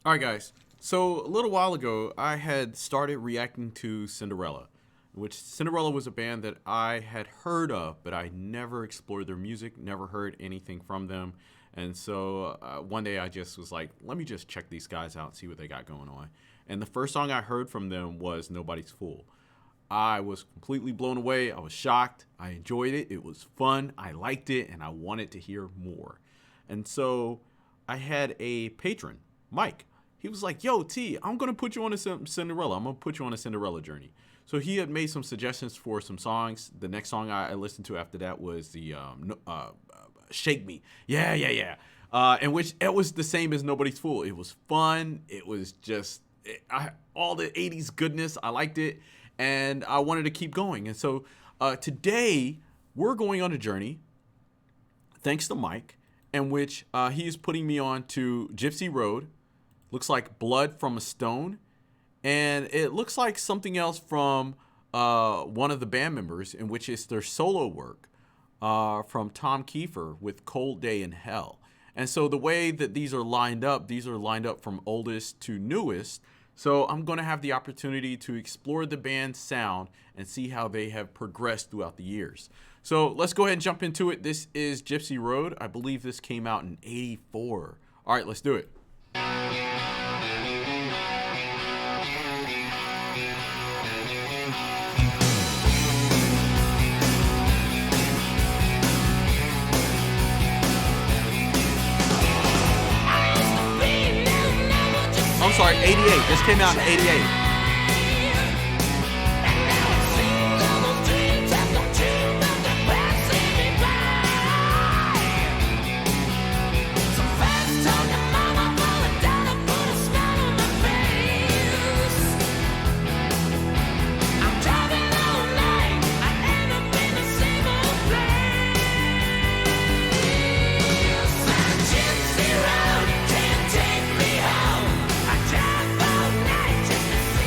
All right, guys. So a little while ago, I had started reacting to Cinderella, which Cinderella was a band that I had heard of, but I never explored their music, never heard anything from them. And so one day I just was like, let me just check these guys out, see what they got going on. And the first song I heard from them was Nobody's Fool. I was completely blown away. I was shocked. I enjoyed it. It was fun. I liked it, and I wanted to hear more. And so I had a patron, Mike. He was like, yo, T, I'm going to put you on a Cinderella. I'm going to put you on a Cinderella journey. So he had made some suggestions for some songs. The next song I listened to after that was the Shake Me. Yeah. In which it was the same as Nobody's Fool. It was fun. It was just all the 80s goodness. I liked it. And I wanted to keep going. And so today we're going on a journey, thanks to Mike, in which he is putting me on to Gypsy Road. Looks like Blood from a Stone. And it looks like something else from one of the band members, in which is their solo work from Tom Kiefer with Cold Day in Hell. And so the way that these are lined up from oldest to newest. So I'm going to have the opportunity to explore the band's sound and see how they have progressed throughout the years. So let's go ahead and jump into it. This is Gypsy Road. I believe this came out in '84. All right, let's do it. I'm sorry, '88. This came out in '88. Gypsy Road, can't take me home. I drive all night just to see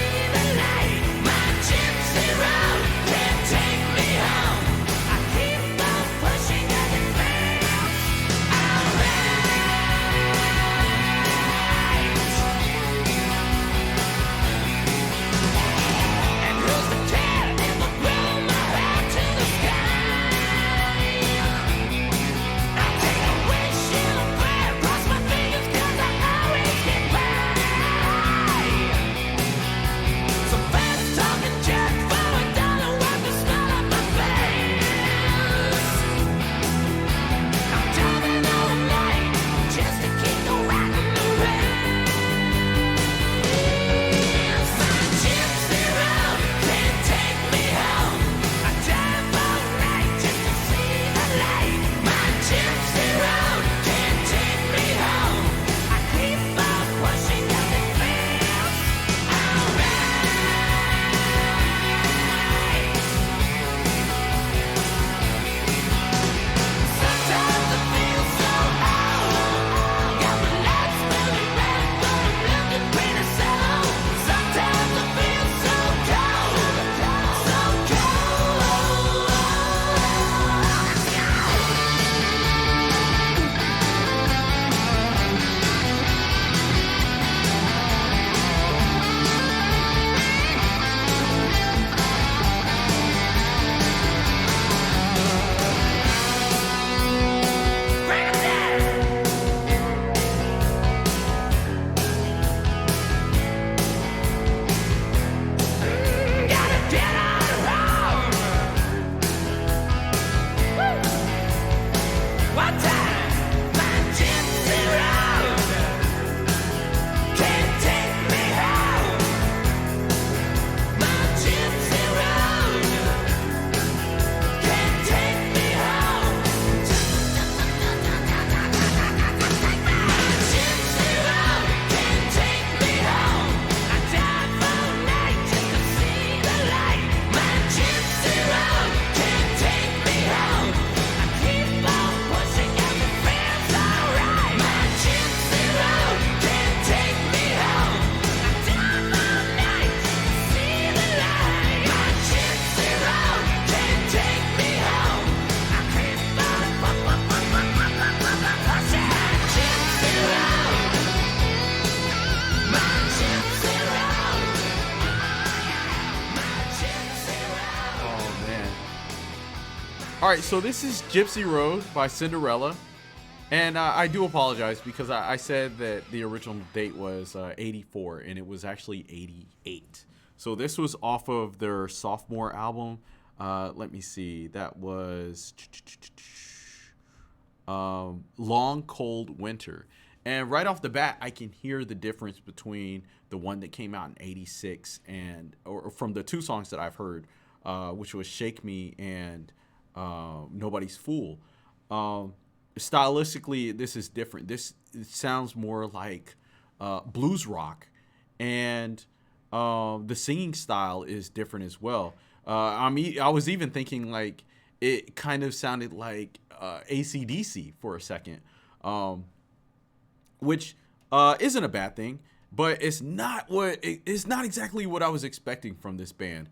All right, so this is Gypsy Road by Cinderella. And I do apologize because I said that the original date was 84, and it was actually 88. So this was off of their sophomore album. Let me see. That was Long Cold Winter. And right off the bat, I can hear the difference between the one that came out in 86 or from the two songs that I've heard, which was Shake Me and Nobody's Fool. Stylistically, this is different. It sounds more like blues rock, and the singing style is different as well. I was even thinking like it kind of sounded like AC/DC for a second, which isn't a bad thing, but it's not exactly what I was expecting from this band.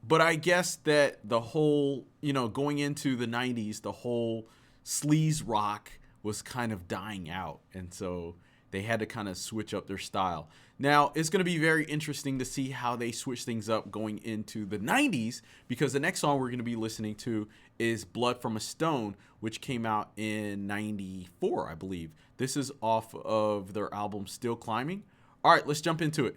But I guess that the whole, going into the 90s, the whole sleaze rock was kind of dying out, and so they had to kind of switch up their style. Now, it's going to be very interesting to see how they switch things up going into the 90s, because the next song we're going to be listening to is Blood from a Stone, which came out in 94, I believe. This is off of their album Still Climbing. All right, let's jump into it.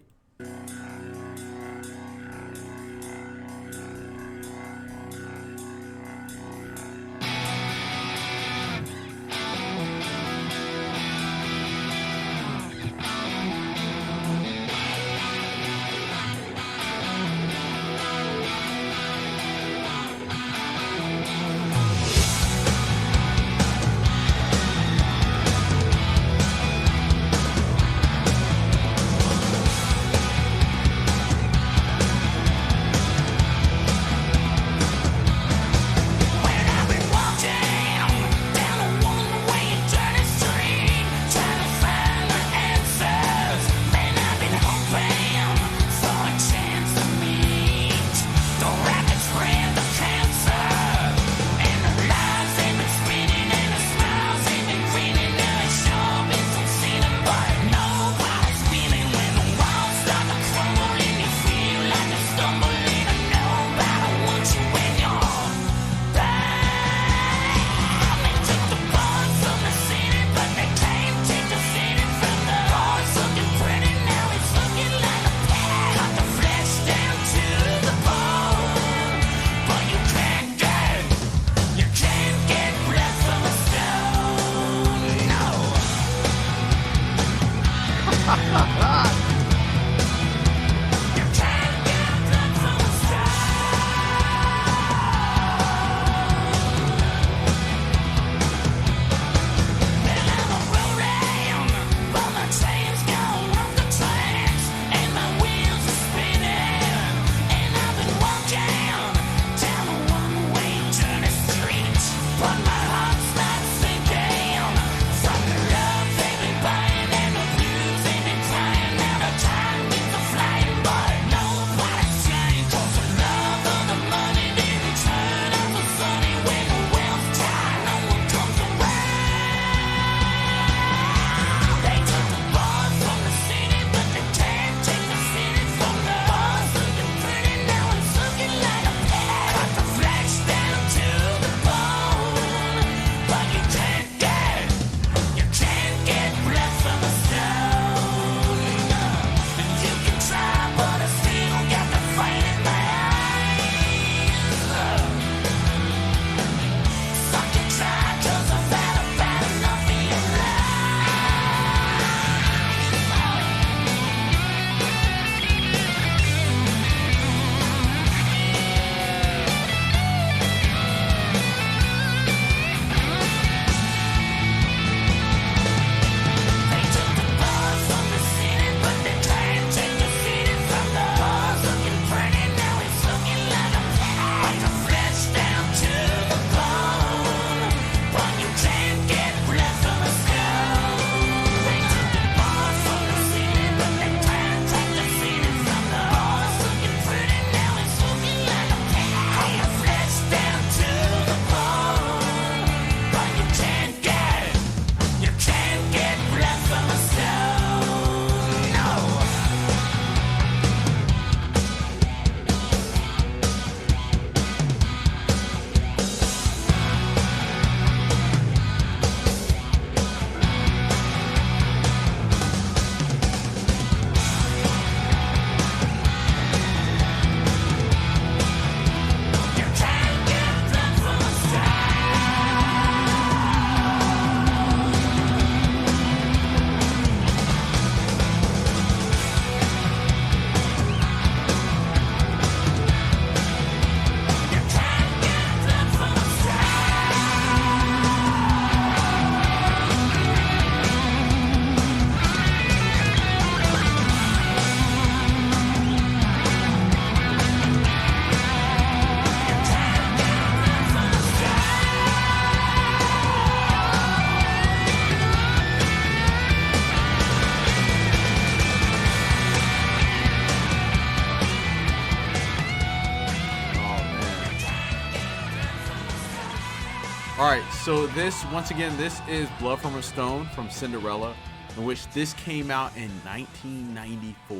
right, so this, once again, this is Blood from a Stone from Cinderella, in which this came out in 1994.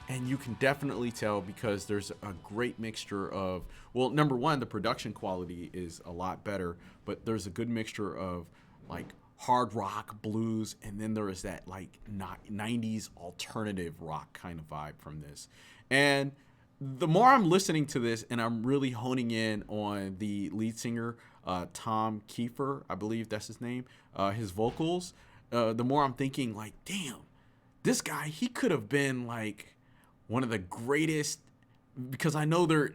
And you can definitely tell because there's a great mixture of, well, number one, the production quality is a lot better, but there's a good mixture of like hard rock, blues, and then there is that like 90s alternative rock kind of vibe from this. And the more I'm listening to this and I'm really honing in on the lead singer, Tom Kiefer, I believe that's his name, his vocals, the more I'm thinking like, damn, this guy, he could have been like one of the greatest, because I know they're,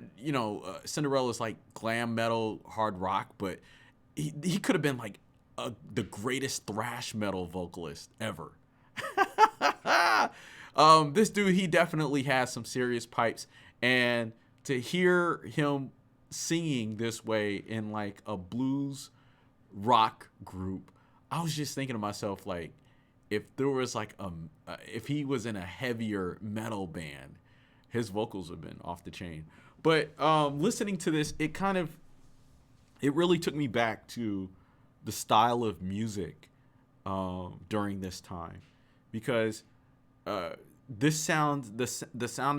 Cinderella's like glam metal, hard rock, but he could have been like the greatest thrash metal vocalist ever. This dude, he definitely has some serious pipes, and to hear him singing this way in like a blues rock group, I was just thinking to myself, like, if there was like if he was in a heavier metal band, his vocals would have been off the chain. But listening to this, it really took me back to the style of music during this time, because the sound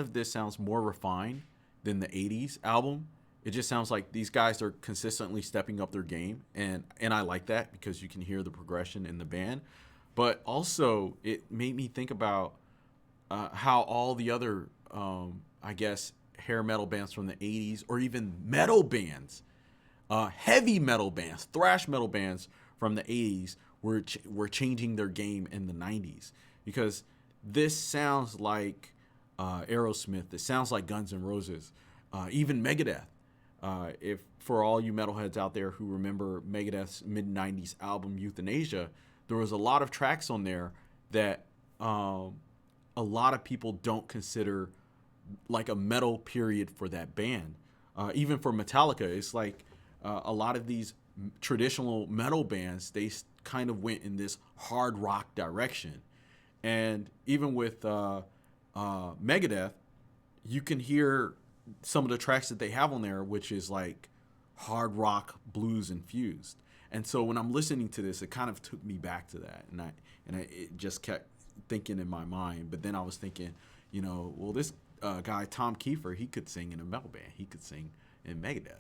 of this sounds more refined than the 80s album. It just sounds like these guys are consistently stepping up their game, and I like that because you can hear the progression in the band. But also, it made me think about how all the other, I guess, hair metal bands from the 80s, or even metal bands, heavy metal bands, thrash metal bands from the 80s were changing their game in the 90s. Because this sounds like Aerosmith. It sounds like Guns N' Roses, even Megadeth. If for all you metalheads out there who remember Megadeth's mid-90s album Euthanasia, there was a lot of tracks on there that a lot of people don't consider like a metal period for that band. Even for Metallica, it's like a lot of these traditional metal bands, they kind of went in this hard rock direction. And even with Megadeth, you can hear some of the tracks that they have on there, which is like hard rock blues infused. And so when I'm listening to this, it kind of took me back to that, and it just kept thinking in my mind. But then I was thinking, well, this guy Tom Kiefer, he could sing in a metal band, he could sing in Megadeth,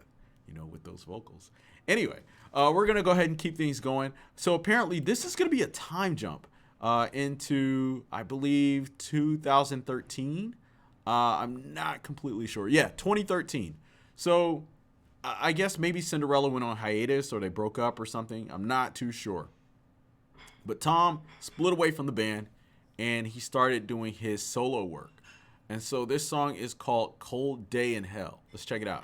with those vocals. Anyway, we're gonna go ahead and keep things going. So apparently, this is gonna be a time jump into, I believe, 2013. I'm not completely sure. Yeah, 2013. So I guess maybe Cinderella went on hiatus or they broke up or something. I'm not too sure. But Tom split away from the band and he started doing his solo work. And so this song is called Cold Day in Hell. Let's check it out.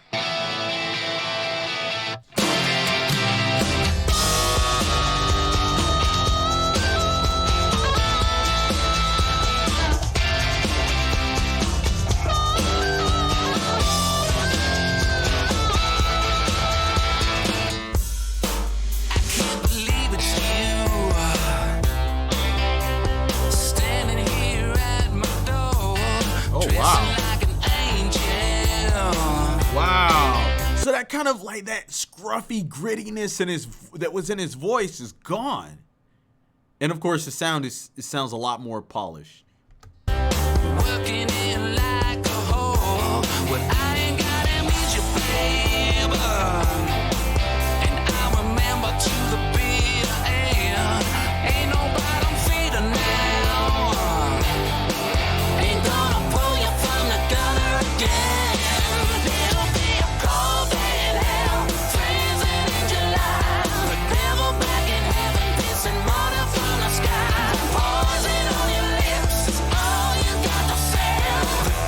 So that kind of like that scruffy grittiness that was in his voice is gone. And of course, it sounds a lot more polished. Working in like a hole, when I ain't got amnesia, babe. And I remember to the bitter end, ain't no bottom feeder now. Ain't gonna pull you from the gutter again. It'll be a cold day in hell, freezing in July. The devil back in heaven, pissing water from the sky. Poison on your lips is all you got to say.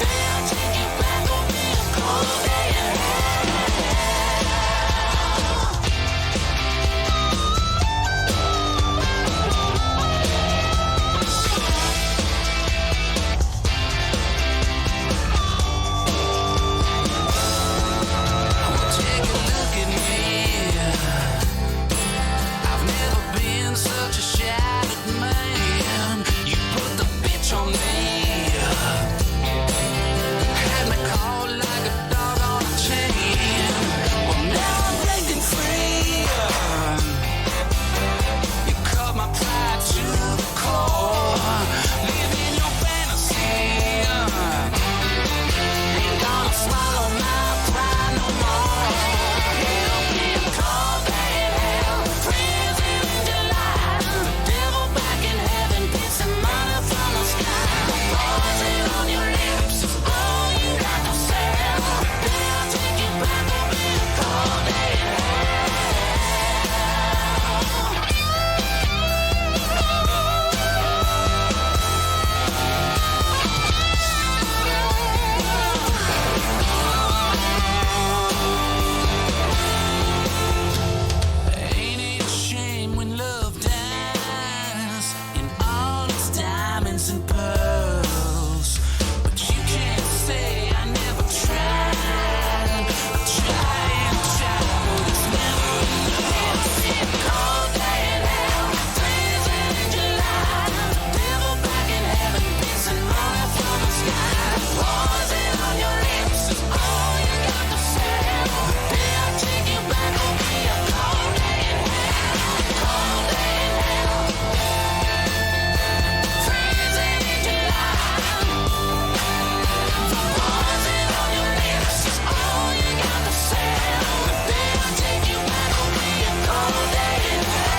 diamonds and pearls, but you can't say I never tried. I try and try, but it's never enough. It's cold day in hell, freezing in July. Devil back in heaven, pissing money from the sky. Poison on your lips is all you got to say. The day I take you back will be a cold day in hell, cold day in hell. Freezing in July. Poison on your lips is all you got to say. The day I take you back will be a cold day in hell.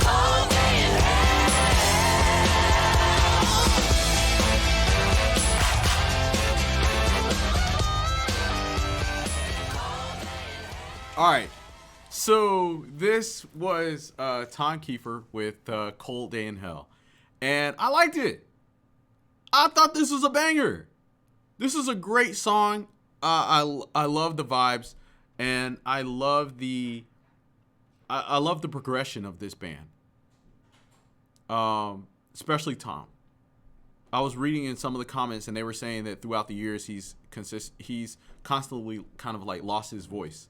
Cold day in All right. So this was Tom Kiefer with Cold Day in Hell. And I liked it. I thought this was a banger. This is a great song. I love the vibes. And I love the progression of this band. Especially Tom. I was reading in some of the comments and they were saying that throughout the years he's constantly kind of like lost his voice.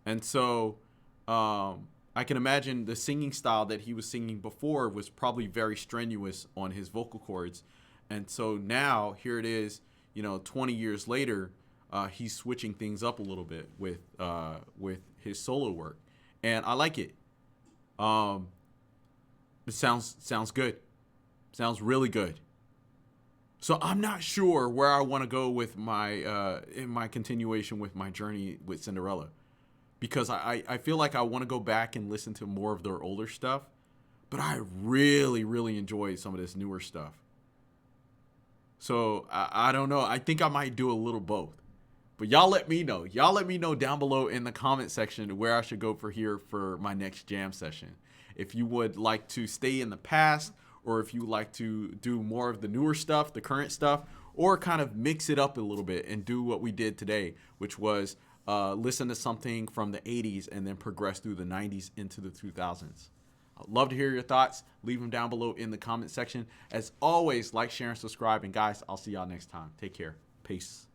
And so I can imagine the singing style that he was singing before was probably very strenuous on his vocal cords. And so now here it is, 20 years later, he's switching things up a little bit with his solo work. And I like it. It sounds good. Sounds really good. So I'm not sure where I want to go with my in my continuation with my journey with Cinderella. Because I feel like I want to go back and listen to more of their older stuff. But I really, really enjoyed some of this newer stuff. So I don't know. I think I might do a little both. But y'all let me know. Y'all let me know down below in the comment section where I should go for my next jam session. If you would like to stay in the past, or if you like to do more of the newer stuff, the current stuff, or kind of mix it up a little bit and do what we did today, which was listen to something from the 80s and then progress through the 90s into the 2000s. I'd love to hear your thoughts. Leave them down below in the comment section. As always, like, share, and subscribe. And guys, I'll see y'all next time. Take care. Peace.